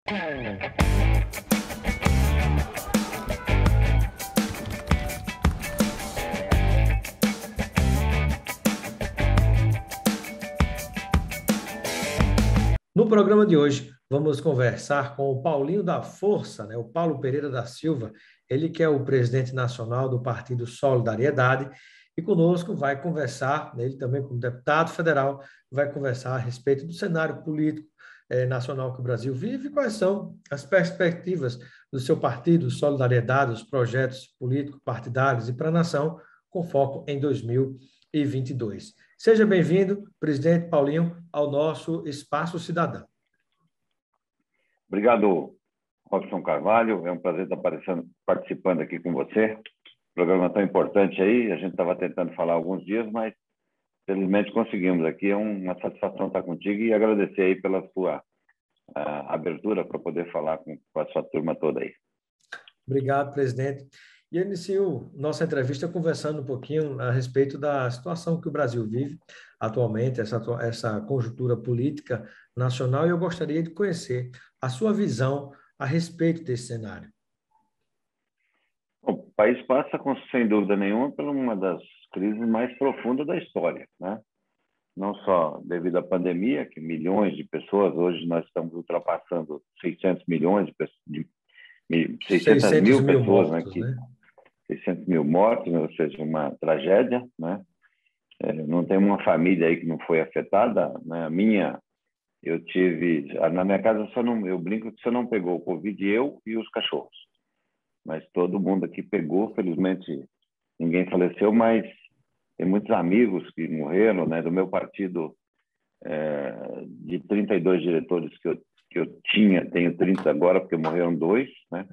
No programa de hoje, vamos conversar com o Paulinho da Força, né? O Paulo Pereira da Silva, ele que é o presidente nacional do Partido Solidariedade, e conosco vai conversar, ele também como deputado federal, vai conversar a respeito do cenário político nacional que o Brasil vive e quais são as perspectivas do seu partido Solidariedade, os projetos políticos, partidários e para a nação, com foco em 2022. Seja bem-vindo, presidente Paulinho, ao nosso Espaço Cidadão. Obrigado, Robson Carvalho. É um prazer estar participando aqui com você. Programa tão importante aí. A gente estava tentando falar há alguns dias, mas felizmente conseguimos aqui. É uma satisfação estar contigo e agradecer aí pela sua abertura para poder falar com a sua turma toda aí. Obrigado, presidente. E eu inicio nossa entrevista conversando um pouquinho a respeito da situação que o Brasil vive atualmente, essa conjuntura política nacional, e eu gostaria de conhecer a sua visão a respeito desse cenário. Bom, o país passa, sem dúvida nenhuma, por uma das crises mais profundas da história, né? Não só devido à pandemia, que milhões de pessoas, hoje nós estamos ultrapassando 600 milhões de pessoas, 600 mil pessoas, mortos, né? 600 mil mortos, ou seja, uma tragédia, né? Não tem uma família aí que não foi afetada, né? Na minha casa eu brinco que só não pegou o Covid, eu e os cachorros, mas todo mundo aqui pegou, felizmente ninguém faleceu, mas tem muitos amigos que morreram, né? Do meu partido, de 32 diretores que eu tinha, tenho 30 agora, porque morreram 2, né?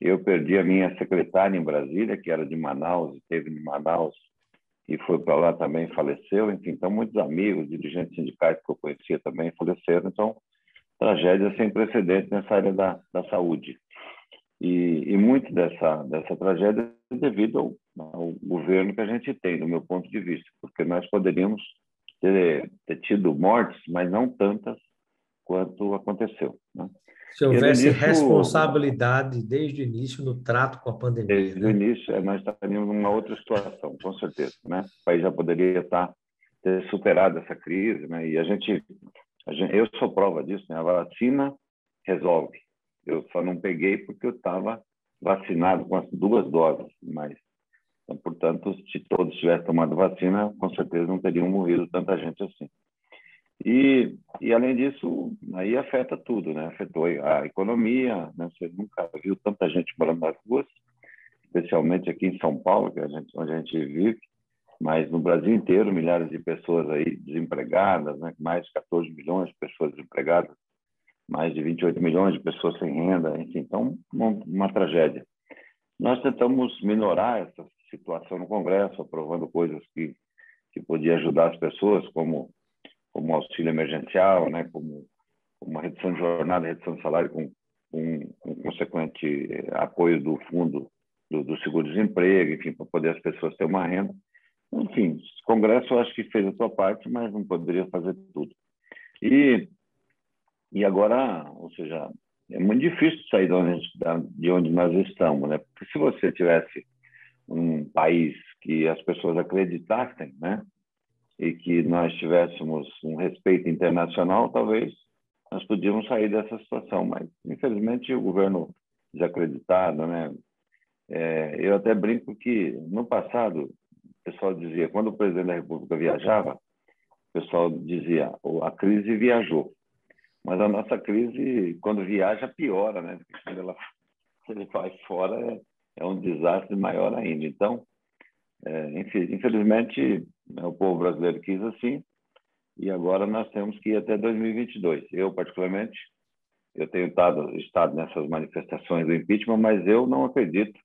Eu perdi a minha secretária em Brasília, que era de Manaus, esteve em Manaus e foi para lá também, faleceu. Enfim, então, muitos amigos, dirigentes sindicais que eu conhecia também faleceram. Então, tragédia sem precedentes nessa área da saúde. E muito dessa tragédia é devido ao governo que a gente tem, do meu ponto de vista, porque nós poderíamos ter tido mortes, mas não tantas quanto aconteceu, né? Se houvesse responsabilidade desde o início no trato com a pandemia. Desde o início, nós estaríamos numa outra situação, com certeza, né? O país já poderia ter superado essa crise, né? E eu sou prova disso, né? A vacina resolve. Eu só não peguei porque eu estava vacinado com as 2 doses, mas, então, portanto, se todos tivessem tomado vacina, com certeza não teriam morrido tanta gente assim. E além disso, aí afeta tudo, né? Afetou a economia, né? Você nunca viu tanta gente morando nas ruas, especialmente aqui em São Paulo, que onde a gente vive, mas no Brasil inteiro, milhares de pessoas aí desempregadas, né? Mais de 14 milhões de pessoas desempregadas, mais de 28 milhões de pessoas sem renda, enfim, então uma tragédia. Nós tentamos minorar essa situação no Congresso, aprovando coisas que podiam ajudar as pessoas, como auxílio emergencial, né? Como uma redução de jornada, redução de salário com consequente apoio do fundo do seguro-desemprego, enfim, para poder as pessoas terem uma renda. Enfim, o Congresso eu acho que fez a sua parte, mas não poderia fazer tudo. E agora, ou seja, é muito difícil sair de onde nós estamos, né? Porque se você tivesse um país que as pessoas acreditassem, né? E que nós tivéssemos um respeito internacional, talvez nós podíamos sair dessa situação, mas infelizmente o governo desacreditado, né? Eu até brinco que no passado o pessoal dizia, quando o presidente da República viajava, o pessoal dizia, a crise viajou, mas a nossa crise quando viaja piora, né? Porque quando ele vai fora é um desastre maior ainda. Então, infelizmente, o povo brasileiro quis assim, e agora nós temos que ir até 2022. Eu, particularmente, eu tenho estado nessas manifestações do impeachment, mas eu não acredito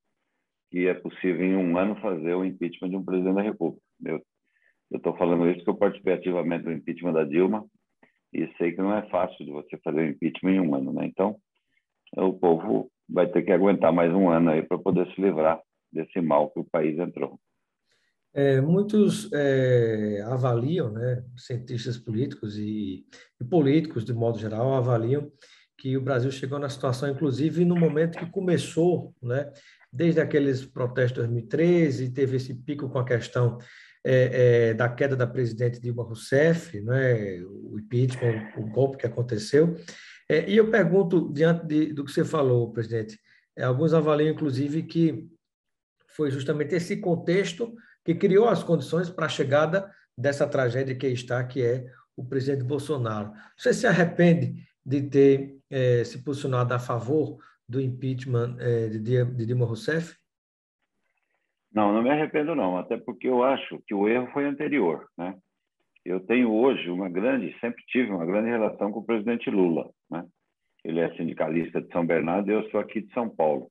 que é possível em um ano fazer o impeachment de um presidente da República. Eu estou falando isso porque eu participei ativamente do impeachment da Dilma e sei que não é fácil de você fazer o impeachment em um ano, né? Então, o povo vai ter que aguentar mais um ano aí para poder se livrar desse mal que o país entrou. Muitos avaliam, né, cientistas políticos e políticos, de modo geral, avaliam que o Brasil chegou na situação, inclusive no momento que começou, né? Desde aqueles protestos de 2013, teve esse pico com a questão da queda da presidente Dilma Rousseff, né? O impeachment, o golpe que aconteceu. E eu pergunto, diante do que você falou, presidente, alguns avaliam, inclusive, que foi justamente esse contexto que criou as condições para a chegada dessa tragédia que está, que é o presidente Bolsonaro. Você se arrepende de ter se posicionado a favor do impeachment de Dilma Rousseff? Não, não me arrependo não, até porque eu acho que o erro foi anterior, né? Eu tenho hoje sempre tive uma grande relação com o presidente Lula, né? Ele é sindicalista de São Bernardo e eu sou aqui de São Paulo.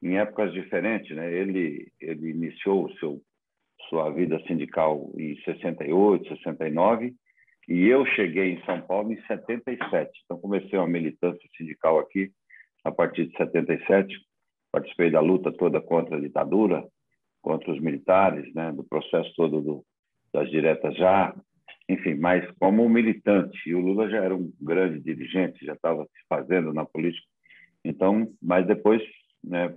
Em épocas diferentes, né? Ele iniciou sua vida sindical em 68, 69, e eu cheguei em São Paulo em 77. Então comecei uma militância sindical aqui a partir de 77. Participei da luta toda contra a ditadura, contra os militares, né? Do processo todo das diretas já, enfim, mas como militante. E o Lula já era um grande dirigente, já estava se fazendo na política. Então, mas depois, né,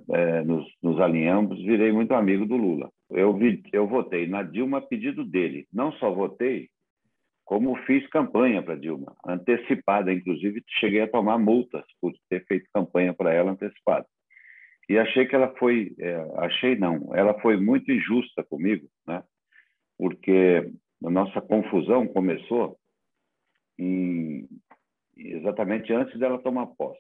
nos alinhamos, virei muito amigo do Lula. Eu votei na Dilma a pedido dele. Não só votei, como fiz campanha para Dilma, antecipada, inclusive cheguei a tomar multas por ter feito campanha para ela antecipada. E achei que ela foi, achei não, ela foi muito injusta comigo, né? Porque a nossa confusão começou exatamente antes dela tomar posse.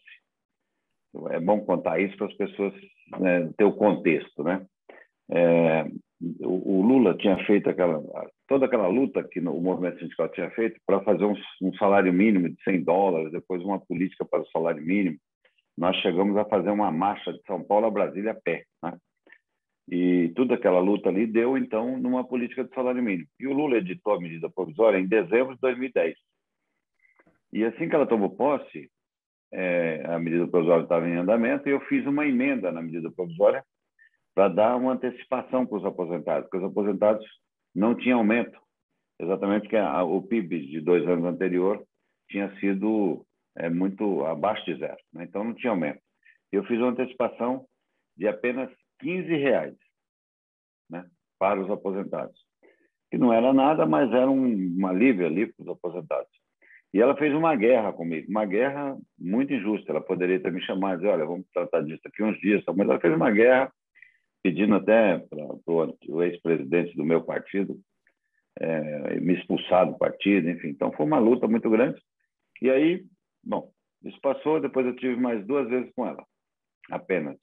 É bom contar isso para as pessoas, né, ter o contexto, né? O Lula tinha feito toda aquela luta que o movimento sindical tinha feito para fazer um salário mínimo de $100, depois uma política para o salário mínimo. Nós chegamos a fazer uma marcha de São Paulo a Brasília a pé, né? E toda aquela luta ali deu, então, numa política de salário mínimo. E o Lula editou a medida provisória em dezembro de 2010. E assim que ela tomou posse, a medida provisória estava em andamento e eu fiz uma emenda na medida provisória para dar uma antecipação para os aposentados, porque os aposentados não tinham aumento, exatamente porque o PIB de 2 anos anterior tinha sido muito abaixo de zero, né? Então não tinha aumento. Eu fiz uma antecipação de apenas R$ 15, né, para os aposentados, que não era nada, mas era um alívio ali para os aposentados. E ela fez uma guerra comigo, uma guerra muito injusta. Ela poderia ter me chamado e dizer, olha, vamos tratar disso aqui uns dias, mas ela fez uma guerra pedindo até para o ex-presidente do meu partido me expulsar do partido, enfim. Então, foi uma luta muito grande. E aí, bom, isso passou, depois eu tive mais 2 vezes com ela, apenas.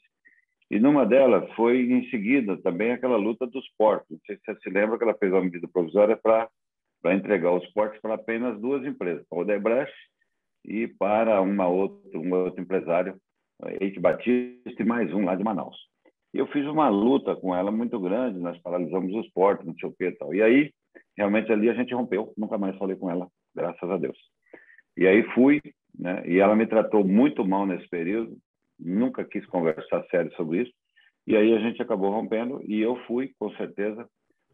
E numa delas foi, em seguida, também aquela luta dos portos. Não sei se você se lembra que ela fez uma medida provisória para entregar os portos para apenas 2 empresas, para a Odebrecht e para um outro empresário, Eike Batista, e mais um lá de Manaus. E eu fiz uma luta com ela muito grande, nós paralisamos os portos, não sei o que e tal. E aí, realmente, ali a gente rompeu, nunca mais falei com ela, graças a Deus. E aí fui, né, e ela me tratou muito mal nesse período, nunca quis conversar sério sobre isso, e aí a gente acabou rompendo, e eu fui, com certeza,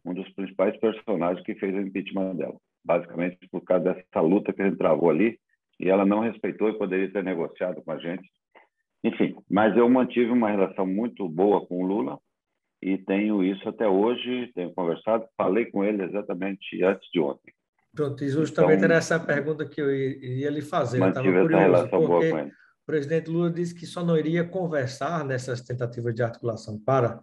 um dos principais personagens que fez o impeachment dela, basicamente por causa dessa luta que a gente travou ali, e ela não respeitou e poderia ter negociado com a gente. Enfim, mas eu mantive uma relação muito boa com o Lula e tenho isso até hoje, tenho conversado, falei com ele exatamente antes de ontem. Pronto, e justamente Então, era essa pergunta que eu iria lhe fazer. Eu estava mantive essa curioso, relação boa porque com ele. o presidente Lula disse que só não iria conversar nessas tentativas de articulação para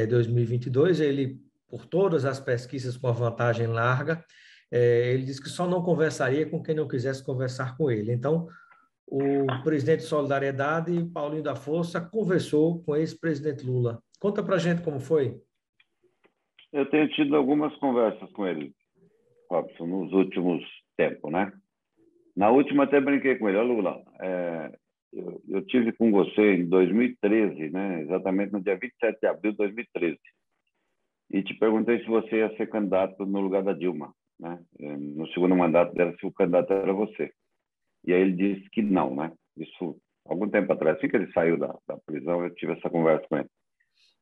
2022. Ele, por todas as pesquisas com a vantagem larga, ele disse que só não conversaria com quem não quisesse conversar com ele. Então, o presidente de Solidariedade, Paulinho da Força, conversou com o ex-presidente Lula. Conta para a gente como foi. Eu tenho tido algumas conversas com ele, Robson, nos últimos tempos, né? Na última até brinquei com ele, Lula, eu tive com você em 2013, né? Exatamente no dia 27 de abril de 2013, e te perguntei se você ia ser candidato no lugar da Dilma, né? No segundo mandato dela, se o candidato era você. E aí ele disse que não, né? Isso algum tempo atrás, assim que ele saiu da prisão, eu tive essa conversa com ele.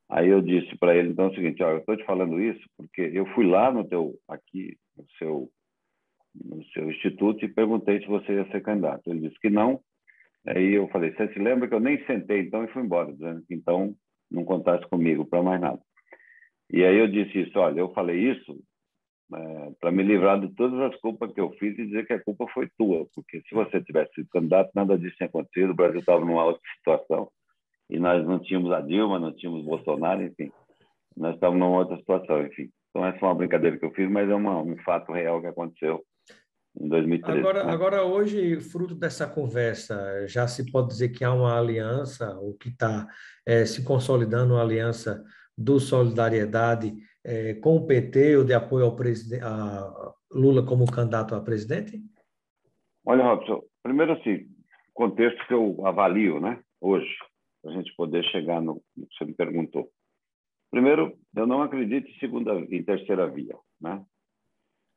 Aí eu disse para ele, então, é o seguinte, ó, eu estou te falando isso porque eu fui lá no seu instituto e perguntei se você ia ser candidato. Ele disse que não, Aí eu falei, você se lembra que eu nem sentei então e fui embora, dizendo que então não contasse comigo para mais nada. E aí eu disse isso, olha, eu falei isso para me livrar de todas as culpas que eu fiz e dizer que a culpa foi tua, porque se você tivesse sido candidato, nada disso tinha acontecido, o Brasil estava numa outra situação e nós não tínhamos a Dilma, não tínhamos Bolsonaro, enfim, nós estávamos numa outra situação, enfim. Então essa é uma brincadeira que eu fiz, mas é um fato real que aconteceu em 2013, Agora, né? agora, hoje, fruto dessa conversa, já se pode dizer que há uma aliança, ou que está se consolidando uma aliança do Solidariedade com o PT, ou de apoio ao presidente, a Lula como candidato a presidente? Olha, Robson, primeiro assim, contexto que eu avalio, né, hoje, para a gente poder chegar no que você me perguntou. Primeiro, eu não acredito em terceira via, né?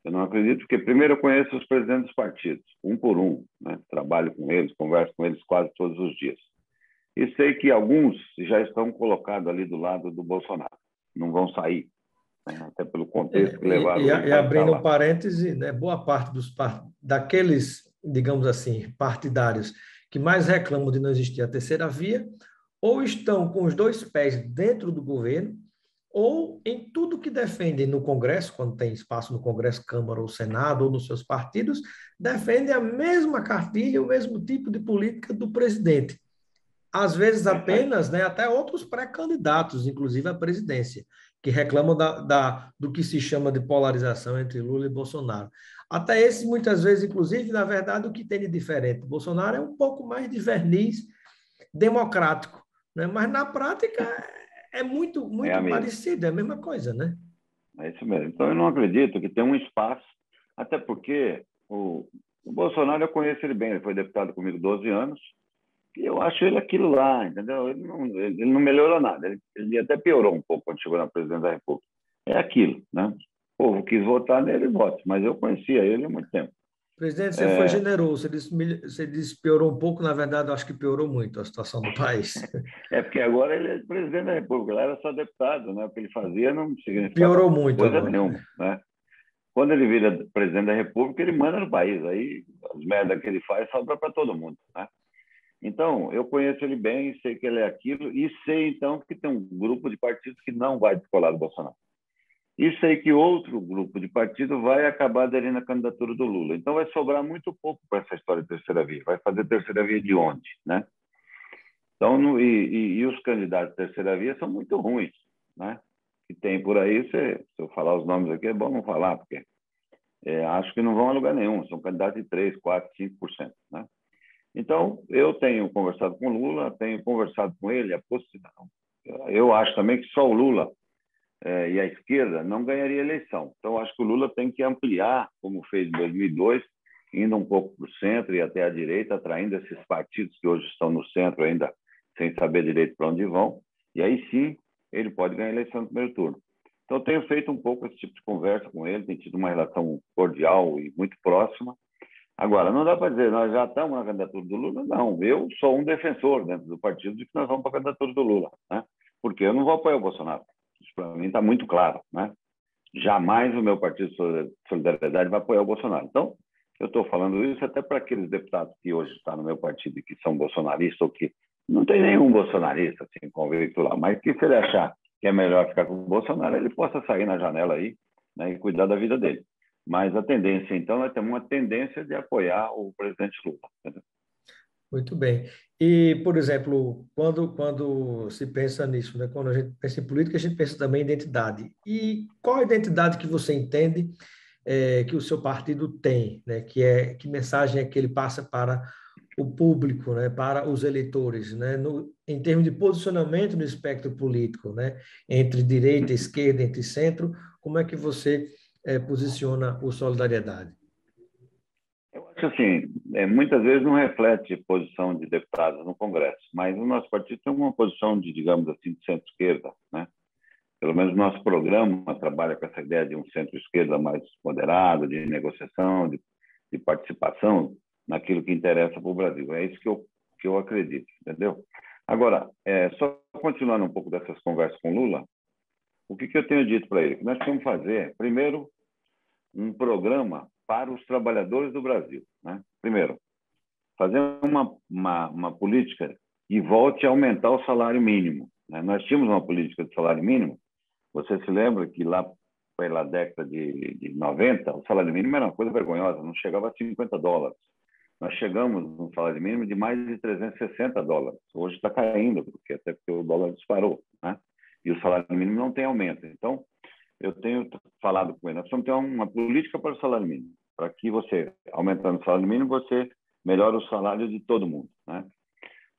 Eu não acredito porque, primeiro, eu conheço os presidentes dos partidos, um por um, né? Trabalho com eles, converso com eles quase todos os dias. E sei que alguns já estão colocados ali do lado do Bolsonaro, não vão sair, né? Até pelo contexto que levaram eles E a estar abrindo um lá. parêntese, né, boa parte daqueles, digamos assim, partidários que mais reclamam de não existir a terceira via, ou estão com os dois pés dentro do governo, ou em tudo que defendem no Congresso, quando tem espaço no Congresso, Câmara ou Senado, ou nos seus partidos, defendem a mesma cartilha, o mesmo tipo de política do presidente. Às vezes É isso aí. apenas, né, até outros pré-candidatos, inclusive à presidência, que reclamam do que se chama de polarização entre Lula e Bolsonaro. Até esses, muitas vezes, inclusive, na verdade, o que tem de diferente? Bolsonaro é um pouco mais de verniz democrático, né? Mas na prática é muito, É a muito mesma. parecido, é a mesma coisa, né? É isso mesmo. Então, eu não acredito que tem um espaço, até porque o Bolsonaro, eu conheço ele bem, ele foi deputado comigo 12 anos, e eu acho ele aquilo lá, entendeu? Ele não melhorou nada, ele até piorou um pouco quando chegou na presidência da República. É aquilo, né? O povo quis votar nele, vote, mas eu conhecia ele há muito tempo. Presidente, você foi generoso, você disse que piorou um pouco, na verdade, eu acho que piorou muito a situação do país. É porque agora ele é presidente da República, ele era só deputado, né? O que ele fazia não significava Piorou muito coisa agora. nenhuma, né? Quando ele vira presidente da República, ele manda no país. Aí as merdas que ele faz sobra para todo mundo, né? Então, eu conheço ele bem, sei que ele é aquilo, e sei, então, que tem um grupo de partidos que não vai descolar do Bolsonaro. E sei que outro grupo de partido vai acabar aderindo à candidatura do Lula. Então, vai sobrar muito pouco para essa história de terceira via. Vai fazer terceira via de onde, né? Então, e os candidatos de terceira via são muito ruins, né? Que tem por aí, se eu falar os nomes aqui, é bom não falar, porque acho que não vão a lugar nenhum, são candidatos de 3, 4, 5%, né? Então, eu tenho conversado com o Lula, tenho conversado com ele, eu acho também que só o Lula e a esquerda não ganharia a eleição. Então, acho que o Lula tem que ampliar, como fez em 2002, indo um pouco para o centro e até à direita, atraindo esses partidos que hoje estão no centro ainda, sem saber direito para onde vão, e aí sim ele pode ganhar a eleição no primeiro turno. Então, eu tenho feito um pouco esse tipo de conversa com ele, tenho tido uma relação cordial e muito próxima. Agora, não dá para dizer, nós já estamos na candidatura do Lula, não. Eu sou um defensor dentro do partido de que nós vamos para a candidatura do Lula, né? Porque eu não vou apoiar o Bolsonaro. Isso para mim está muito claro, né? Jamais o meu partido Solidariedade vai apoiar o Bolsonaro. Então, eu estou falando isso até para aqueles deputados que hoje estão no meu partido e que são bolsonaristas ou que não tem nenhum bolsonarista assim, convicto lá, mas que se ele achar que é melhor ficar com o Bolsonaro, ele possa sair na janela aí, né, e cuidar da vida dele. Mas a tendência, então, nós temos uma tendência de apoiar o presidente Lula. Entendeu? Muito bem. E, por exemplo, quando se pensa nisso, né? Quando a gente pensa em política, a gente pensa também em identidade. E qual a identidade que você entende que o seu partido tem, né? Que mensagem é que ele passa para o público, né? Para os eleitores, né? Em termos de posicionamento no espectro político, né? Entre direita, esquerda, entre centro, como é que você posiciona o Solidariedade? Eu acho assim, muitas vezes não reflete posição de deputados no Congresso, mas o nosso partido tem uma posição de, digamos assim, de centro-esquerda, né? Pelo menos o nosso programa trabalha com essa ideia de um centro-esquerda mais moderado, de negociação, de participação naquilo que interessa para o Brasil. É isso que eu acredito, entendeu? Agora, só continuando um pouco dessas conversas com Lula, o que eu tenho dito para ele? Que nós temos que fazer, primeiro, um programa para os trabalhadores do Brasil, né? Primeiro, fazer uma política que volte a aumentar o salário mínimo, né? Nós tínhamos uma política de salário mínimo. Você se lembra que lá pela década de 90, o salário mínimo era uma coisa vergonhosa, não chegava a $50. Nós chegamos num salário mínimo de mais de $360. Hoje está caindo, até porque o dólar disparou, né? E o salário mínimo não tem aumento. Então, eu tenho falado com ele, nós precisamos ter uma política para o salário mínimo, para que você, aumentando o salário mínimo, você melhora o salário de todo mundo, né?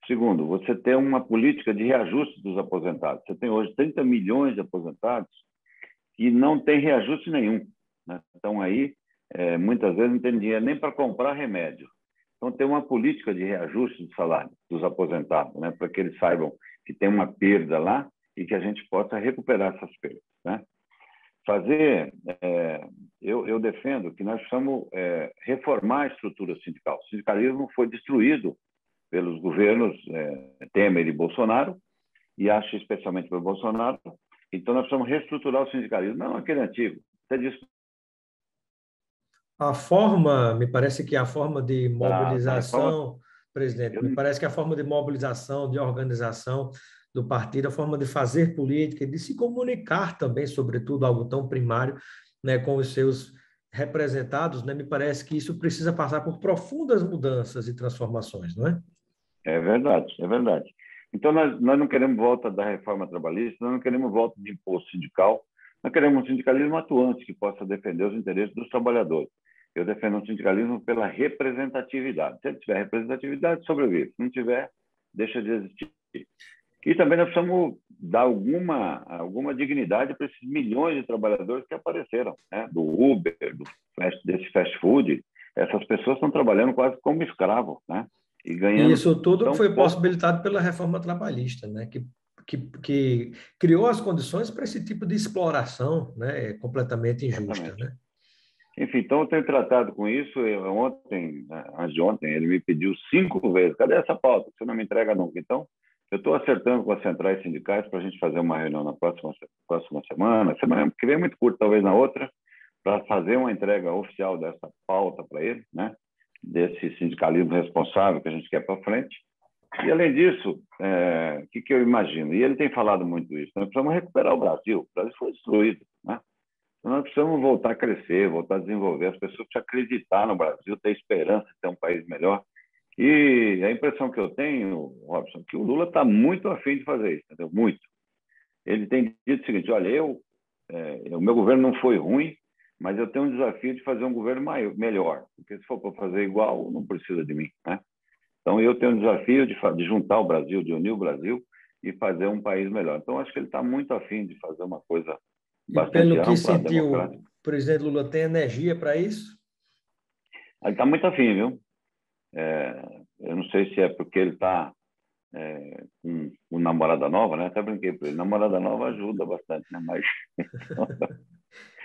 Segundo, você tem uma política de reajuste dos aposentados. Você tem hoje 30 milhões de aposentados que não tem reajuste nenhum, né? Então, aí, muitas vezes não tem dinheiro nem para comprar remédio. Então, tem uma política de reajuste do salário dos aposentados, né? Para que eles saibam que tem uma perda lá e que a gente possa recuperar essas perdas, né? Eu defendo que nós precisamos reformar a estrutura sindical. O sindicalismo foi destruído pelos governos Temer e Bolsonaro, e acho especialmente pelo Bolsonaro. Então, nós precisamos reestruturar o sindicalismo, não aquele antigo. Você disse A forma, me parece que a forma de da reforma. mobilização, presidente, me parece que a forma de mobilização, de organização do partido, a forma de fazer política e de se comunicar também, sobretudo, algo tão primário, né, com os seus representados, né, me parece que isso precisa passar por profundas mudanças e transformações, não é? É verdade, é verdade. Então, nós não queremos volta da reforma trabalhista, nós não queremos volta de imposto sindical, nós queremos um sindicalismo atuante que possa defender os interesses dos trabalhadores. Eu defendo um sindicalismo pela representatividade. Se ele tiver representatividade, sobrevive. Se não tiver, deixa de existir. E também nós precisamos dar alguma dignidade para esses milhões de trabalhadores que apareceram, né? Do Uber, desse fast food. Essas pessoas estão trabalhando quase como escravos, né? E E ganhando isso tudo tão foi pouco. possibilitado pela reforma trabalhista, né? Que criou as condições para esse tipo de exploração, né? Completamente injusta, Exatamente. né? Enfim, então eu tenho tratado com isso. Ontem, antes de ontem, ele me pediu 5 vezes: cadê essa pauta? Você não me entrega nunca. Então, eu estou acertando com as centrais sindicais para a gente fazer uma reunião na próxima semana que vem é muito curta, talvez na outra, para fazer uma entrega oficial dessa pauta para ele, né? Desse sindicalismo responsável que a gente quer para frente. E, além disso, o que eu imagino? E ele tem falado muito isso: nós precisamos recuperar o Brasil. O Brasil foi destruído, né? Então, nós precisamos voltar a crescer, voltar a desenvolver. As pessoas precisam acreditar no Brasil, ter esperança de ter um país melhor. E a impressão que eu tenho, Robson, é que o Lula está muito afim de fazer isso, entendeu? Muito. Ele tem dito o seguinte: olha, o meu governo não foi ruim, mas eu tenho um desafio de fazer um governo melhor, porque se for para fazer igual, não precisa de mim, né? Então, eu tenho um desafio de juntar o Brasil, de unir o Brasil e fazer um país melhor. Então, acho que ele está muito afim de fazer uma coisa E bastante pelo que ampla, sentiu, democrática. o presidente Lula tem energia para isso? Ele está muito afim, viu? Eu não sei se é porque ele está com namorada nova, né? Até brinquei para ele: namorada nova ajuda bastante, né?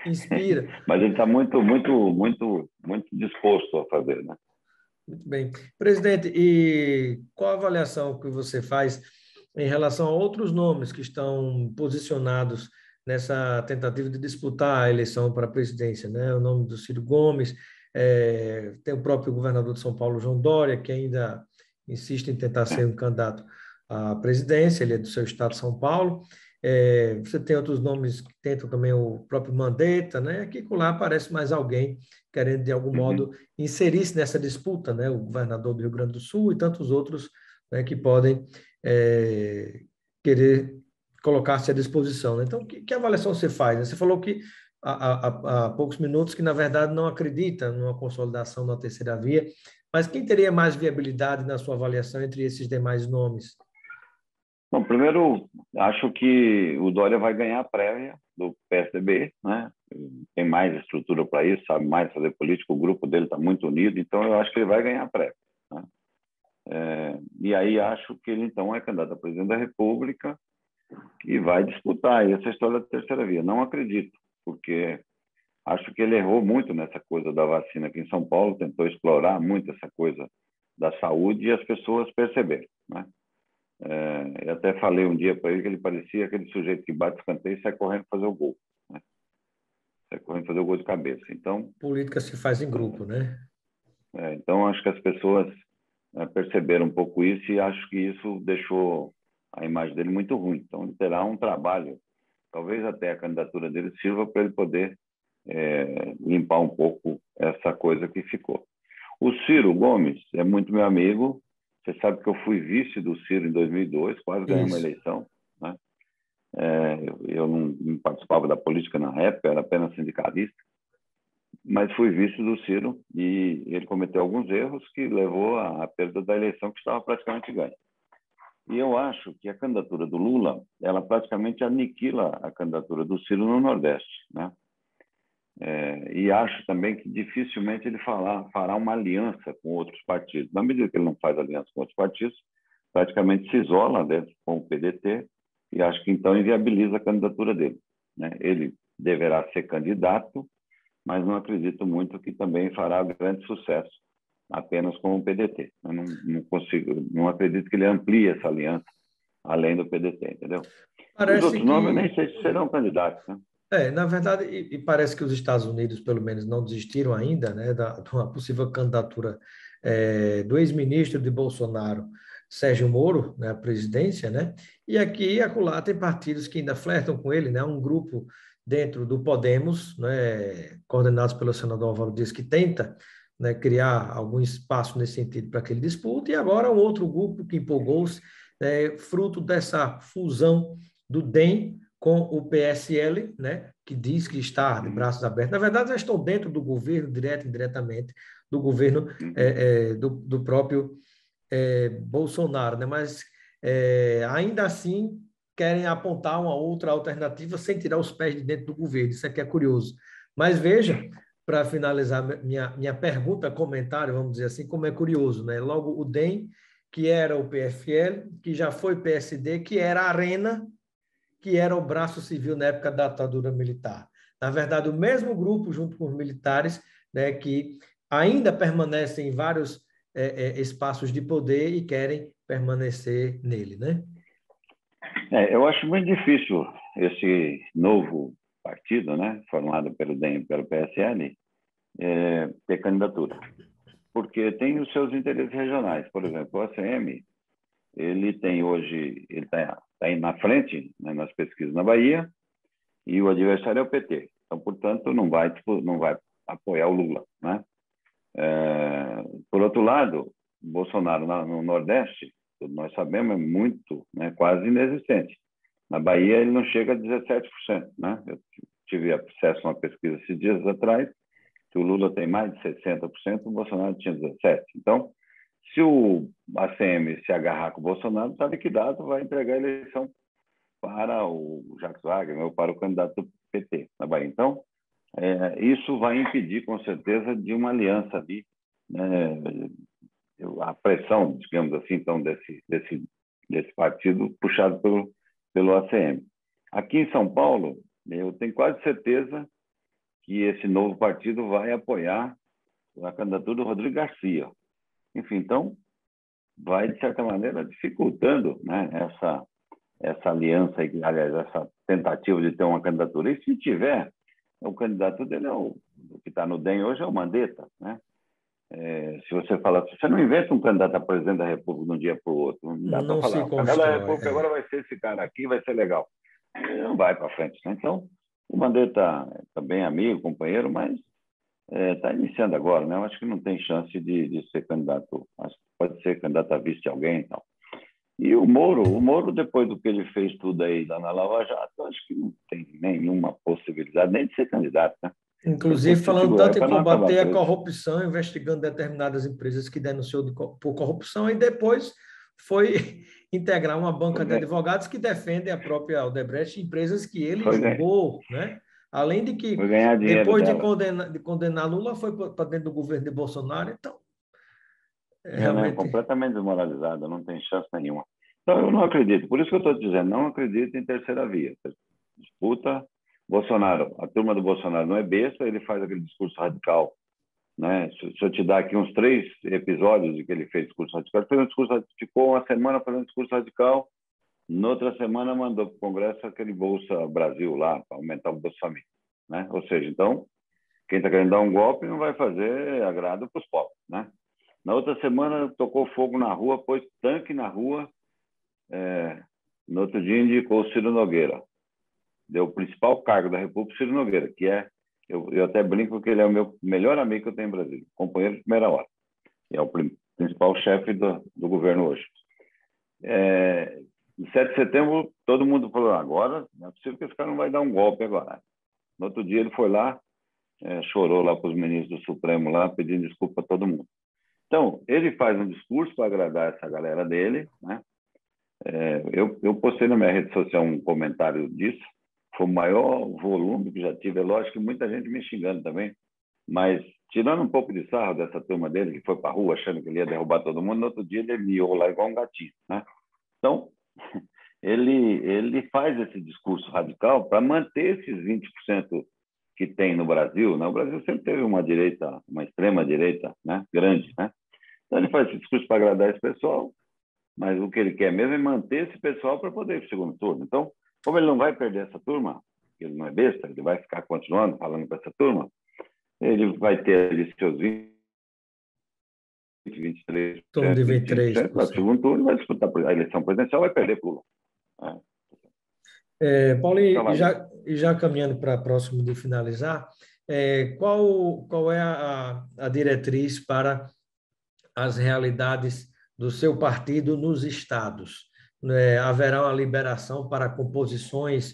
Inspira. Mas ele está muito, muito, muito, muito disposto a fazer, né? Muito bem. Presidente, e qual a avaliação que você faz em relação a outros nomes que estão posicionados nessa tentativa de disputar a eleição para a presidência, né? O nome do Ciro Gomes, tem o próprio governador de São Paulo, João Dória, que ainda insiste em tentar ser um candidato à presidência, ele é do seu estado, São Paulo. Você tem outros nomes que tentam também, o próprio Mandetta, né? Aqui e lá aparece mais alguém querendo, de algum modo, inserir-se nessa disputa, né? O governador do Rio Grande do Sul e tantos outros, né, que podem querer colocar-se à disposição, né? Então, que avaliação você faz, né? Você falou que há poucos minutos que, na verdade, não acredita numa consolidação da terceira via, mas quem teria mais viabilidade na sua avaliação entre esses demais nomes? Bom, primeiro, acho que o Dória vai ganhar a prévia do PSDB, né? Tem mais estrutura para isso, sabe mais fazer política, o grupo dele está muito unido, então eu acho que ele vai ganhar a prévia, né? E aí acho que ele, então, é candidato a presidente da República e vai disputar essa história da terceira via. Não acredito, porque acho que ele errou muito nessa coisa da vacina aqui em São Paulo, tentou explorar muito essa coisa da saúde e as pessoas perceberam, né? Eu até falei um dia para ele que ele parecia aquele sujeito que bate escanteio e sai correndo fazer o gol, né? Sai correndo fazer o gol de cabeça. Então, Política se faz em grupo, né? então acho que as pessoas perceberam um pouco isso e acho que isso deixou a imagem dele muito ruim. Então, ele terá um trabalho, talvez até a candidatura dele sirva para ele poder limpar um pouco essa coisa que ficou. O Ciro Gomes é muito meu amigo. Você sabe que eu fui vice do Ciro em 2002, quase ganhei uma Isso. eleição, né? Eu não participava da política na época, era apenas sindicalista, mas fui vice do Ciro e ele cometeu alguns erros que levou à perda da eleição, que estava praticamente ganha. E eu acho que a candidatura do Lula, ela praticamente aniquila a candidatura do Ciro no Nordeste, né? E acho também que dificilmente ele fará uma aliança com outros partidos. Na medida que ele não faz aliança com outros partidos, praticamente se isola dentro com o PDT e acho que então inviabiliza a candidatura dele, né? Ele deverá ser candidato, mas não acredito muito que também fará grande sucesso apenas com o PDT. Eu não acredito que ele amplie essa aliança além do PDT, entendeu? Os Parece outros nomes eu que nem sei se serão candidatos, né? Na verdade, e parece que os Estados Unidos, pelo menos, não desistiram ainda, né, de uma possível candidatura do ex-ministro de Bolsonaro, Sérgio Moro, né, à presidência, né? E aqui e acolá tem partidos que ainda flertam com ele, né? Um grupo dentro do Podemos, né, coordenados pelo senador Álvaro Dias, que tenta, né, criar algum espaço nesse sentido para que ele dispute, e agora um outro grupo que empolgou-se, fruto dessa fusão do DEM com o PSL, né, que diz que está de braços abertos. Na verdade, já estão dentro do governo, direto e indiretamente, do governo do próprio Bolsonaro, né? Mas ainda assim querem apontar uma outra alternativa sem tirar os pés de dentro do governo. Isso aqui é curioso. Mas veja, para finalizar minha pergunta, comentário, vamos dizer assim, como é curioso, né? Logo o DEM, que era o PFL, que já foi PSD, que era a Arena, que era o braço civil na época da ditadura militar. Na verdade, o mesmo grupo, junto com os militares, né, que ainda permanecem em vários espaços de poder e querem permanecer nele, né? Eu acho muito difícil esse novo partido, né, formado pelo DEM e pelo PSL, ter candidatura, porque tem os seus interesses regionais. Por exemplo, o ACM, ele tem hoje, ele está aí na frente, né, nas pesquisas na Bahia, e o adversário é o PT. Então, portanto, não vai apoiar o Lula, né? Por outro lado, Bolsonaro no Nordeste, nós sabemos, é muito, né, quase inexistente. Na Bahia, ele não chega a 17%, né? Eu tive acesso a uma pesquisa esses dias atrás, que o Lula tem mais de 60%, o Bolsonaro tinha 17%. Então, se o ACM se agarrar com o Bolsonaro, está liquidado, vai entregar a eleição para o Jacques Wagner ou para o candidato do PT na Bahia. Então, isso vai impedir, com certeza, de uma aliança ali, né? A pressão, digamos assim, então, desse partido puxado pelo ACM. Aqui em São Paulo, eu tenho quase certeza que esse novo partido vai apoiar a candidatura do Rodrigo Garcia. Enfim, então, vai, de certa maneira, dificultando, né, essa aliança, aliás, essa tentativa de ter uma candidatura. E se tiver, o candidato dele o que está no DEM hoje é o Mandetta, né? Se você falar, você não inventa um candidato a presidente da República de um dia para o outro, não dá para Não se falar. O candidato da constrói. República agora vai ser esse cara aqui, vai ser legal. Ele não vai para frente, né? Então, o Mandetta é também amigo, companheiro, mas está iniciando agora, né? Eu acho que não tem chance de ser candidato, acho que pode ser candidato a vice de alguém e tal. E o Moro, depois do que ele fez tudo aí lá na Lava Jato, acho que não tem nenhuma possibilidade nem de ser candidato, né? Ele tem Inclusive, que se falando segurar tanto em para não acabar combater a preso. corrupção, investigando determinadas empresas que denunciou por corrupção, e depois foi integrar uma banca de advogados que defendem a própria Odebrecht, empresas que ele Foi, julgou, né? Além de que, foi ganhar dinheiro depois dela. de condenar Lula, foi para dentro do governo de Bolsonaro, então, Não, realmente... completamente desmoralizada, não tem chance nenhuma. Então, eu não acredito. Por isso que eu estou dizendo, não acredito em terceira via. Disputa, Bolsonaro, a turma do Bolsonaro não é besta, ele faz aquele discurso radical, né? Se eu te dar aqui uns 3 episódios de que ele fez discurso radical, ele fez um discurso radical, ficou uma semana fazendo um discurso radical, noutra semana mandou para o Congresso aquele Bolsa Brasil lá, para aumentar o Bolsa Família, né? Ou seja, então, quem está querendo dar um golpe não vai fazer agrado para os pobres, né? Na outra semana, tocou fogo na rua, pôs tanque na rua. No outro dia, indicou o Ciro Nogueira. Deu o principal cargo da República, Ciro Nogueira, que é, eu até brinco que ele é o meu melhor amigo que eu tenho em Brasília, companheiro de primeira hora. E é o principal chefe do governo hoje. No 7 de setembro, todo mundo falou, agora não é possível que esse cara não vai dar um golpe agora. No outro dia, ele foi lá, chorou lá para os ministros do Supremo, lá, pedindo desculpa a todo mundo. Então, ele faz um discurso para agradar essa galera dele, né? Eu postei na minha rede social um comentário disso, foi o maior volume que já tive. É lógico que muita gente me xingando também, mas tirando um pouco de sarro dessa turma dele, que foi para a rua achando que ele ia derrubar todo mundo, no outro dia ele miou lá igual um gatinho, né? Então, ele faz esse discurso radical para manter esses 20% que tem no Brasil, né? O Brasil sempre teve uma direita, uma extrema direita, né? Grande, né? Então ele faz esse discurso para agradar esse pessoal, mas o que ele quer mesmo é manter esse pessoal para poder ir para o segundo turno. Então, como ele não vai perder essa turma, ele não é besta, ele vai ficar continuando falando para essa turma, ele vai ter ali seus 20, 23%, Em torno de 25%, vai para o 23%. segundo turno, vai disputar a eleição presidencial, vai perder para o Lula. Paulinho, e já caminhando para próximo de finalizar, qual é a diretriz para as realidades do seu partido nos estados? Haverá uma liberação para composições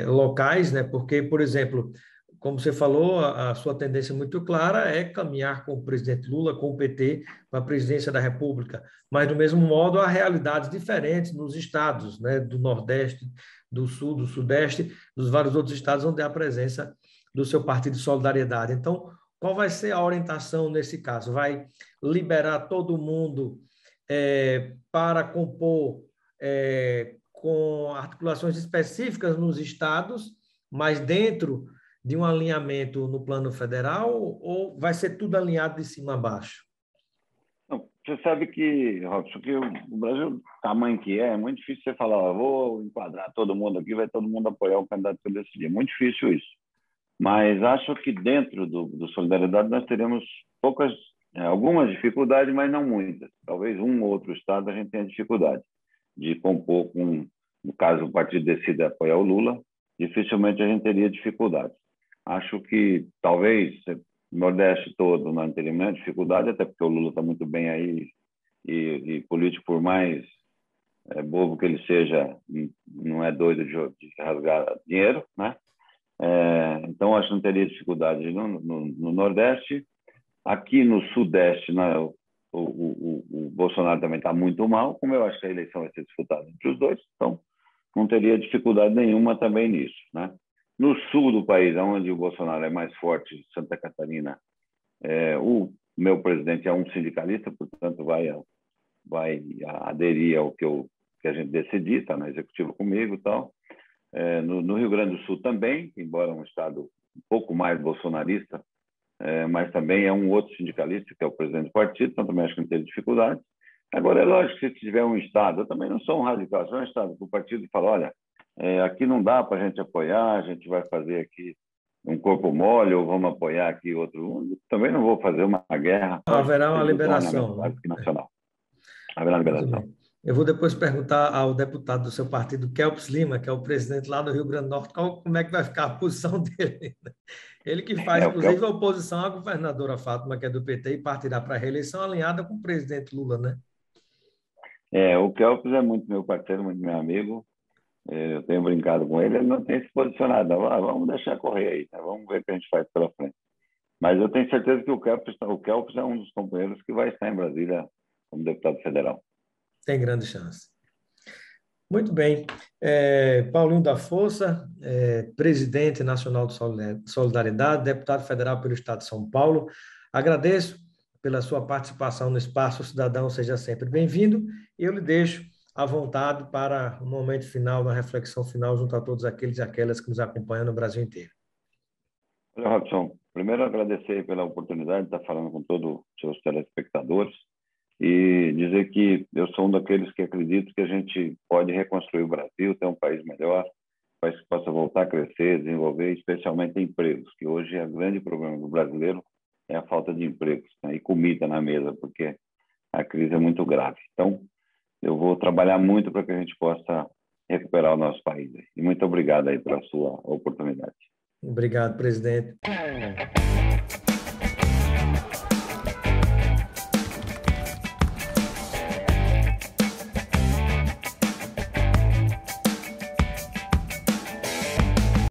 locais, né? Porque, por exemplo, como você falou, a sua tendência muito clara é caminhar com o presidente Lula, com o PT, para a presidência da República. Mas, do mesmo modo, há realidades diferentes nos estados, né? Do Nordeste, do Sul, do Sudeste, dos vários outros estados onde há a presença do seu partido de solidariedade. Então, qual vai ser a orientação nesse caso? Vai liberar todo mundo para compor com articulações específicas nos estados, mas dentro de um alinhamento no plano federal, ou vai ser tudo alinhado de cima a baixo? Não, você sabe que, Robson, que o Brasil, o tamanho que é muito difícil você falar, vou enquadrar todo mundo aqui, vai todo mundo apoiar o candidato que eu decidir. É muito difícil isso. Mas acho que dentro do Solidariedade nós teremos algumas dificuldades, mas não muitas. Talvez um ou outro estado a gente tenha dificuldade de compor com, no caso o partido decida apoiar o Lula, dificilmente a gente teria dificuldade. Acho que talvez o Nordeste todo não teria dificuldade, até porque o Lula está muito bem aí e político, por mais bobo que ele seja, não é doido de rasgar dinheiro, né? Então, acho que não teria dificuldade no Nordeste. Aqui no Sudeste, o Bolsonaro também está muito mal, como eu acho que a eleição vai ser disputada entre os dois, então não teria dificuldade nenhuma também nisso, né? No sul do país, onde o Bolsonaro é mais forte, Santa Catarina, o meu presidente é um sindicalista, portanto vai aderir ao que a gente decidir, está na executiva comigo e tal. No Rio Grande do Sul também, embora um estado um pouco mais bolsonarista, mas também é um outro sindicalista, que é o presidente do partido, então também acho que não tem dificuldade. Agora, é lógico que se tiver um estado, eu também não sou um radical, sou um estado que o partido fala, olha, aqui não dá para a gente apoiar, a gente vai fazer aqui um corpo mole, ou vamos apoiar aqui outro. Também não vou fazer uma guerra. Haverá uma Do liberação, né? nacional. Haverá Muito liberação. bem. Eu vou depois perguntar ao deputado do seu partido, Kelps Lima, que é o presidente lá do Rio Grande do Norte, como é que vai ficar a posição dele. Ele que faz, inclusive, a oposição à governadora Fátima, que é do PT, e partirá para a reeleição alinhada com o presidente Lula, né? O Kelps é muito meu parceiro, muito meu amigo. Eu tenho brincado com ele não tem se posicionado. Não. Vamos deixar correr aí, né? Vamos ver o que a gente faz pela frente. Mas eu tenho certeza que o Kelps é um dos companheiros que vai estar em Brasília como deputado federal. Tem grande chance. Muito bem. Paulinho da Força, presidente nacional de Solidariedade, deputado federal pelo Estado de São Paulo. Agradeço pela sua participação no Espaço Cidadão, seja sempre bem-vindo. E eu lhe deixo à vontade para o momento final, uma reflexão final junto a todos aqueles e aquelas que nos acompanham no Brasil inteiro. Olha, Robson, primeiro agradecer pela oportunidade de estar falando com todos os seus telespectadores e dizer que eu sou um daqueles que acredito que a gente pode reconstruir o Brasil, ter um país melhor, um país que possa voltar a crescer, desenvolver, especialmente empregos, que hoje é o grande problema do brasileiro, é a falta de empregos, né, e comida na mesa, porque a crise é muito grave. Então, eu vou trabalhar muito para que a gente possa recuperar o nosso país. E muito obrigado aí pela sua oportunidade. Obrigado, presidente.